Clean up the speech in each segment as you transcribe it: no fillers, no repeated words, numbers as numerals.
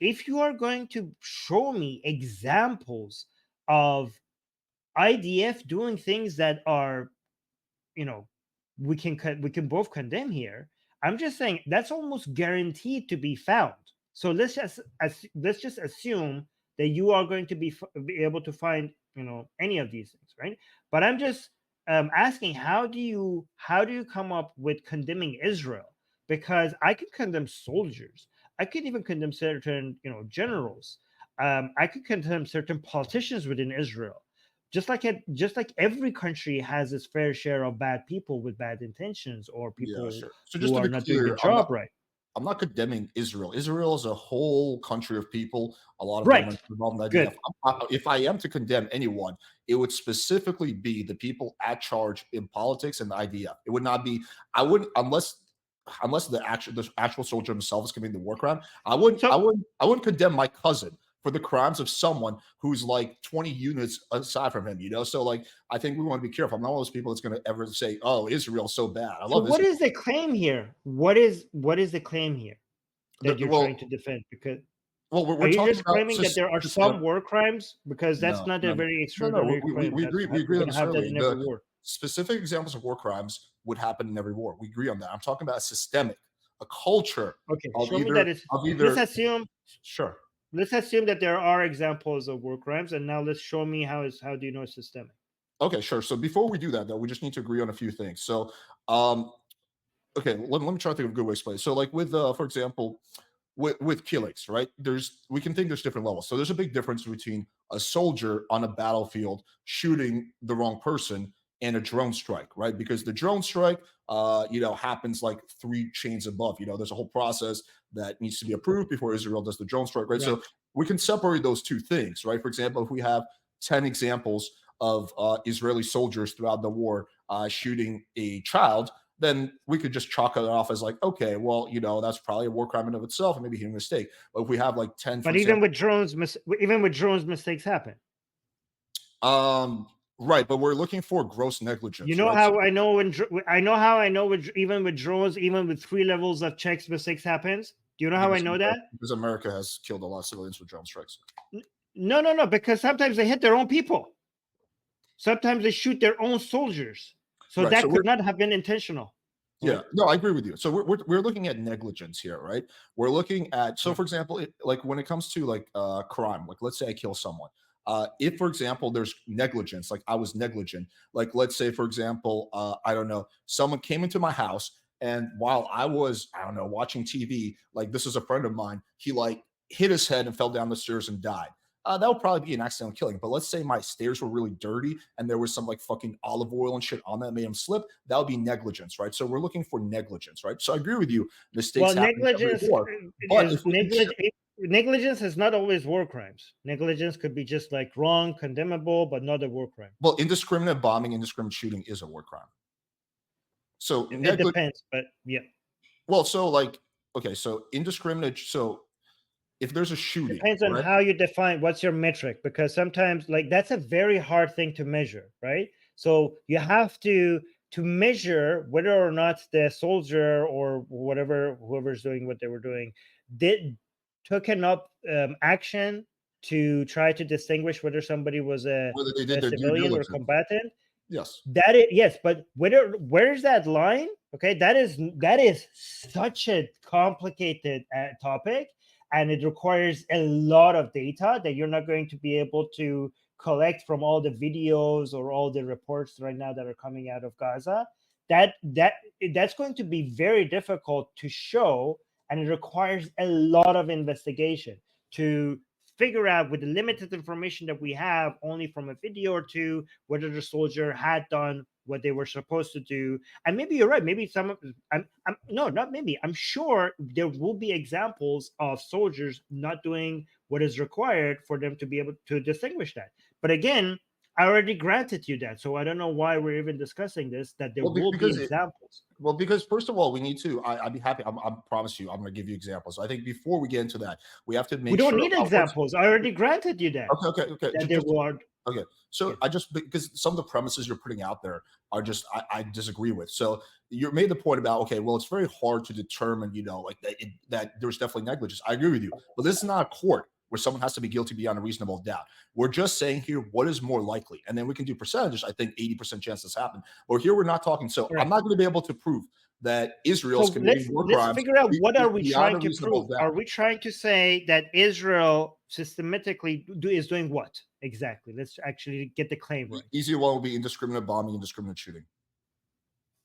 if you are going to show me examples of IDF doing things that are, you know, we can both condemn here. I'm just saying that's almost guaranteed to be found. So let's just assume that you are going to be able to find, you know, any of these things, right? But I'm just asking, how do you come up with condemning Israel? Because I could condemn soldiers. I could even condemn certain, you know, generals. I could condemn certain politicians within Israel. Just like every country has its fair share of bad people with bad intentions, or Yeah, people sure. So just who to are be not doing the clear, job right. I'm not condemning Israel. Israel is a whole country of people. A lot of them Right. are involved in the Good. IDF. If I am to condemn anyone, it would specifically be the people at charge in politics and the IDF. It would not be. I wouldn't unless the actual soldier himself is committing the war crime. So I wouldn't condemn my cousin for the crimes of someone who's like 20 units aside from him. You know, so like I think we want to be careful. I'm not one of those people that's going to ever say, "Oh, Israel's so bad." I love what Israel. is the claim here? What is the claim here that you're trying to Well, defend? Because we're are you talking just about claiming that there are system. some war crimes? Because that's No, not a no, no, very no, no. extraordinary claim. We That's agree. We agree you're on going to this have that early. in every The war. specific examples of war crimes would happen in every war. We agree on that. I'm talking about a systemic, a culture Okay, show me that it's. of Let's either. assume Sure. let's assume that there are examples of war crimes, and now let's show me how do you know it's systemic. Okay, sure. So before we do that, though, we just need to agree on a few things. So, um, okay, let me try to think of a good way to explain it. So, like with, for example, with killings, right? We can think there's different levels. So there's a big difference between a soldier on a battlefield shooting the wrong person and a drone strike, right? Because the drone strike, happens like three chains above. You know, there's a whole process that needs to be approved before Israel does the drone strike, right? Right. So we can separate those two things, right? For example, if we have 10 examples of Israeli soldiers throughout the war shooting a child, then we could just chalk it off as like, okay, well, that's probably a war crime in of itself and maybe a human mistake. But if we have like 10, for But example, even with drones, mistakes happen. right, but we're looking for gross You negligence, know right? So, how I know even with drones, even with 3 levels of checks, mistakes happens. Do you know how I know that? because America has killed a lot of civilians with drone strikes. No, no, no. Because sometimes they hit their own people. Sometimes they shoot their own soldiers. So Right. So that we're could not have been intentional. Yeah, no, I agree with you. So we're looking at negligence here, right? We're looking at, so Right. for example, like when it comes to like crime, like let's say I kill someone. If for example there's negligence, like I was negligent, like let's say for example, I don't know, someone came into my house and while I was, I don't know, watching TV, like this is a friend of mine, he like hit his head and fell down the stairs and died. That would probably be an accidental killing. But let's say my stairs were really dirty and there was some like fucking olive oil and shit on that made him slip. That would be negligence, right? So we're looking for negligence, right? So I agree with you. Mistakes Well, happen every negligence war. But is if we can show, negligence is not always war crimes. Negligence could be just like wrong, condemnable, but not a war crime. well, indiscriminate bombing, indiscriminate shooting is a war crime. So It depends, but yeah. well, so like, okay, so indiscriminate. So if there's a shooting, Depends on right? how you define what's your metric, because sometimes like that's a very hard thing to measure, right? So you have to measure whether or not the soldier or whatever, whoever's doing what they were doing, did took enough action to try to distinguish whether somebody was Whether they did a their due civilian or diligence. combatant. Yes. That is, yes, but where's that line? Okay, that is such a complicated topic, and it requires a lot of data that you're not going to be able to collect from all the videos or all the reports right now that are coming out of Gaza. That's going to be very difficult to show, and it requires a lot of investigation to figure out, with the limited information that we have only from a video or two, whether the soldier had done what they were supposed to do. And maybe you're right. Maybe no, not maybe. I'm sure there will be examples of soldiers not doing what is required for them to be able to distinguish that. But again, I already granted you that. So I don't know why we're even discussing this, that there Well, will be because examples. Well, because first of all, we need to. I'd be happy. I promise you, I'm going to give you examples. I think before we get into that, we have to We make don't sure. need examples. I already granted you that. Okay, okay, okay. That there were. Okay. So Yeah. I just, because some of the premises you're putting out there are just, I disagree with. So you made the point about, okay, well, it's very hard to determine, like that there's definitely negligence. I agree with you, but this is not a court where someone has to be guilty beyond a reasonable doubt. We're just saying here what is more likely, and then we can do percentages. I think 80% chance this happened, or here we're not talking. So I'm Correct. not going to be able to prove that Israel is So committing war let's crimes figure out what are we beyond trying a to reasonable prove. doubt. Are we trying to say that Israel systematically is doing what exactly? Let's actually get the claim right. Easy one will be indiscriminate bombing, indiscriminate shooting.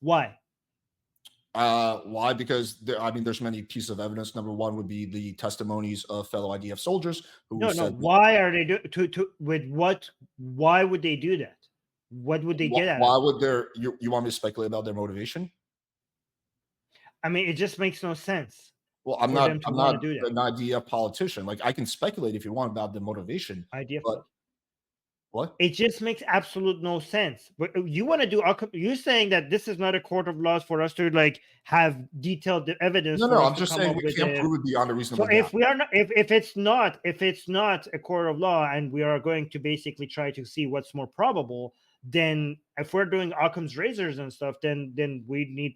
Why? Why? Because there's many pieces of evidence. Number one would be the testimonies of fellow IDF soldiers who No. said, Why are they to with what? Why would they do that? What would they get at? Why would you want me to speculate about their motivation? I mean, it just makes no sense. Well, I'm for not them to I'm want not to do that. an IDF politician. Like, I can speculate if you want about the motivation, IDF. but what? It just makes absolute no sense. But you want to do? You're saying that this is not a court of laws for us to like have detailed evidence. No, for no, us I'm to just come saying up we with can't prove it beyond a So reasonable if doubt. we are not, if it's not a court of law, and we are going to basically try to see what's more probable, then if we're doing Occam's razors and stuff, then we need,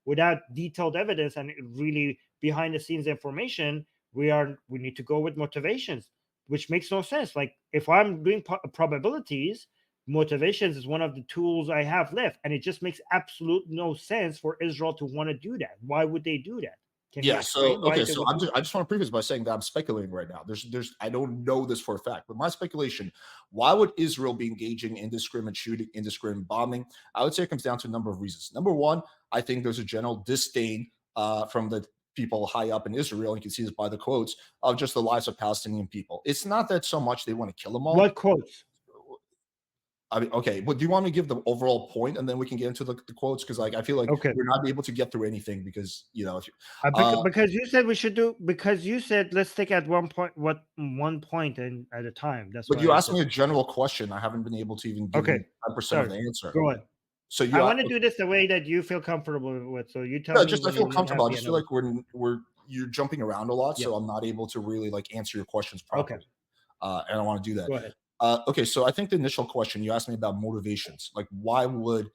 without detailed evidence and really behind the scenes information, we need to go with motivations, which makes no sense. Like, if I'm doing probabilities, motivations is one of the tools I have left, and it just makes absolute no sense for Israel to want to do that. Why would they do that? Can you Yeah. explain So why okay. they So would do I just want to preface by saying that I'm speculating right now. I don't know this for a fact, but my speculation: why would Israel be engaging in indiscriminate shooting, indiscriminate bombing? I would say it comes down to a number of reasons. Number one, I think there's a general disdain from the people high up in Israel. You can see this by the quotes of just the lives of Palestinian people. It's not that so much they want to kill them all. What quotes? I mean, okay, but do you want me to give the overall point and then we can get into the quotes? Because like I feel like Okay. we're not able to get through anything because if you, Because you said we should do, because you said let's stick at one point and at a time. That's but why you I asked said me a general question. I haven't been able to even give okay. you 10% of Sorry. the answer. Go on. So I want to do this the way that you feel comfortable with. So you tell yeah, me just I when feel you're not comfortable. I happy. just feel like you're jumping around a lot, Yeah. so I'm not able to really like answer your questions Okay. properly. And I want to do that. Go ahead. Okay, so I think the initial question you asked me about motivations, like why would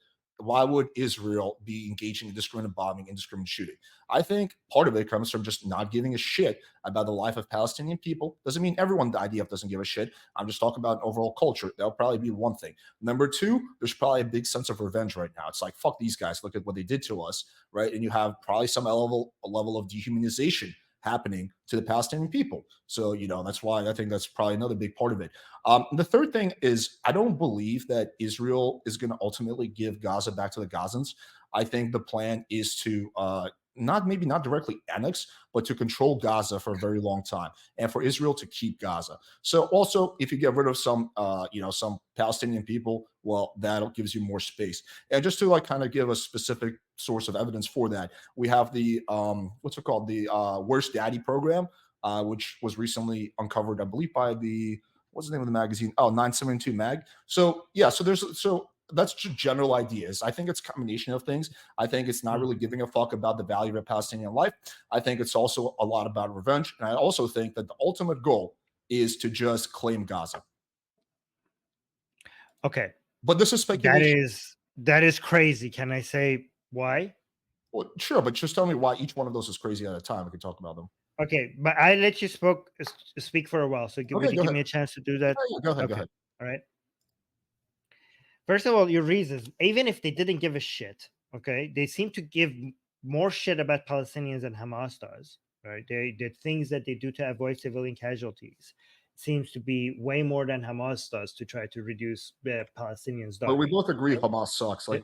Israel be engaging in indiscriminate bombing, indiscriminate shooting? I think part of it comes from just not giving a shit about the life of Palestinian people. Doesn't mean everyone in the IDF doesn't give a shit. I'm just talking about overall culture. That'll probably be one thing. Number two, there's probably a big sense of revenge right now. It's like, fuck these guys, look at what they did to us, right? And you have probably a level of dehumanization happening to the Palestinian people. So, that's why I think that's probably another big part of it. The third thing is I don't believe that Israel is going to ultimately give Gaza back to the Gazans. I think the plan is to not directly annex, but to control Gaza for a very long time, and for Israel to keep Gaza. So also, if you get rid of some Palestinian people, well, that gives you more space. And just to like kind of give a specific source of evidence for that, we have the what's it called, the Worst Daddy program, which was recently uncovered, I believe, by the what's the name of the magazine? Oh, 972 Mag. So yeah, so that's just general ideas. I think it's a combination of things. I think it's not really giving a fuck about the value of a Palestinian life. I think it's also a lot about revenge. And I also think that the ultimate goal is to just claim Gaza. Okay. But this is speculation. That is crazy. Can I say why? Well, sure, but just tell me why each one of those is crazy at a time. We can talk about them. Okay, but I let you speak for a while. So would you give me a chance to do that? Yeah, go ahead. Okay. Go ahead. All right. First of all, your reasons, even if they didn't give a shit, okay, they seem to give more shit about Palestinians than Hamas does, right? The things that they do to avoid civilian casualties seems to be way more than Hamas does to try to reduce the Palestinians But we dying. both agree right? Hamas sucks. Like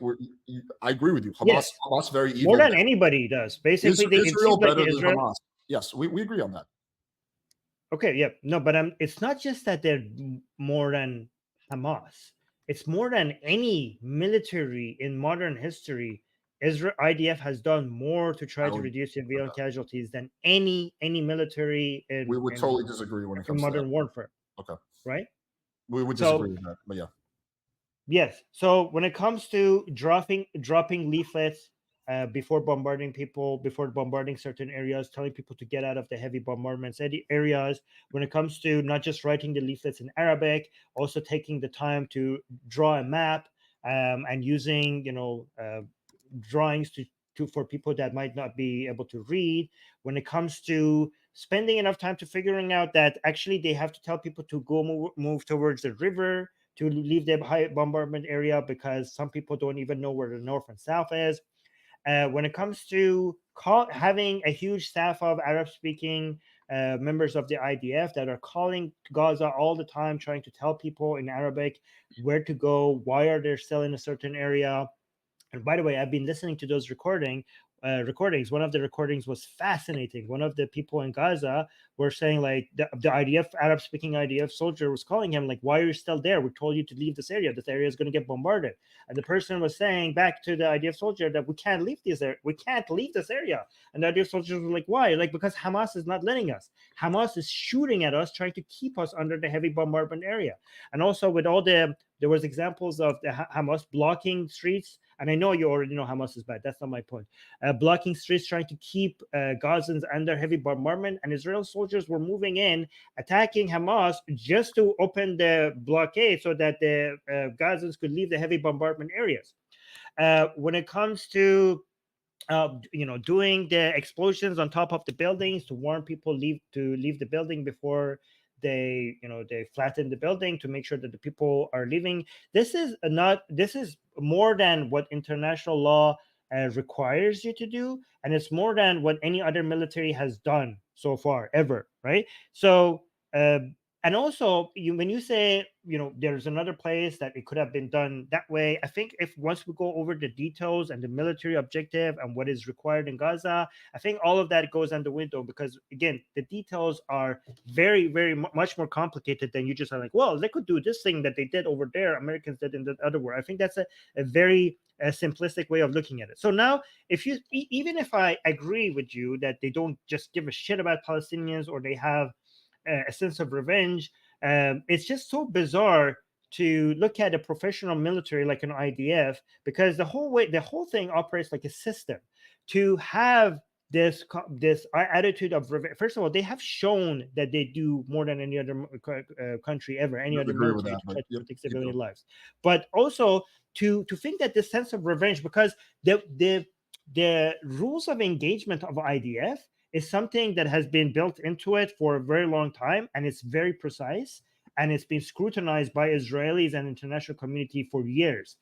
I agree with you. Yes. Hamas very evil. More than anybody does. Basically, Is Israel like better than Hamas? Yes, we agree on that. Okay, yeah, no, but it's not just that they're more than Hamas. It's more than any military in modern history. Israel IDF has done more to try to reduce civilian casualties than any military in we would totally disagree when it comes to modern warfare. Okay, right? We would disagree with that, but yeah. Yes. So when it comes to dropping leaflets before bombarding people, before bombarding certain areas, telling people to get out of the heavy bombardments areas. When it comes to not just writing the leaflets in Arabic, also taking the time to draw a map, and using, drawings to for people that might not be able to read. When it comes to spending enough time to figuring out that actually they have to tell people to go move towards the river, to leave the high bombardment area, because some people don't even know where the north and south is. When it comes to having a huge staff of Arab speaking members of the IDF that are calling Gaza all the time, trying to tell people in Arabic where to go, why are they still in a certain area. And by the way, I've been listening to those recordings. One of the recordings was fascinating. One of the people in Gaza were saying, like, the IDF, Arab speaking IDF soldier was calling him, like, why are you still there? We told you to leave this area. This area is going to get bombarded. And the person was saying back to the IDF soldier that we can't leave this area. We can't leave this area. And the IDF soldiers were like, why? Like, because Hamas is not letting us. Hamas is shooting at us, trying to keep us under the heavy bombardment area. And also with all there was examples of the Hamas blocking streets. And I know you already know Hamas is bad. That's not my point. Blocking streets, trying to keep Gazans under heavy bombardment. And Israel soldiers were moving in, attacking Hamas just to open the blockade so that the Gazans could leave the heavy bombardment areas. When it comes to doing the explosions on top of the buildings to warn people to leave the building before they flatten the building, to make sure that the people are leaving. This is more than what international law requires you to do, and it's more than what any other military has done so far ever, right? So and also, when you say, there's another place that it could have been done that way, I think if once we go over the details and the military objective and what is required in Gaza, I think all of that goes out the window, because again, the details are very, very much more complicated than you just are like, well, they could do this thing that they did over there, Americans did in the other world. I think that's a very simplistic way of looking at it. So now, even if I agree with you that they don't just give a shit about Palestinians, or they have a sense of revenge, it's just so bizarre to look at a professional military like an IDF, because the whole thing operates like a system to have this attitude of revenge. First of all, they have shown that they do more than any other country ever, any other Agree with military, that, to but try to yep, protect keep civilian going. lives. But also to think that this sense of revenge, because the rules of engagement of IDF is something that has been built into it for a very long time, and it's very precise, and it's been scrutinized by Israelis and international community for years.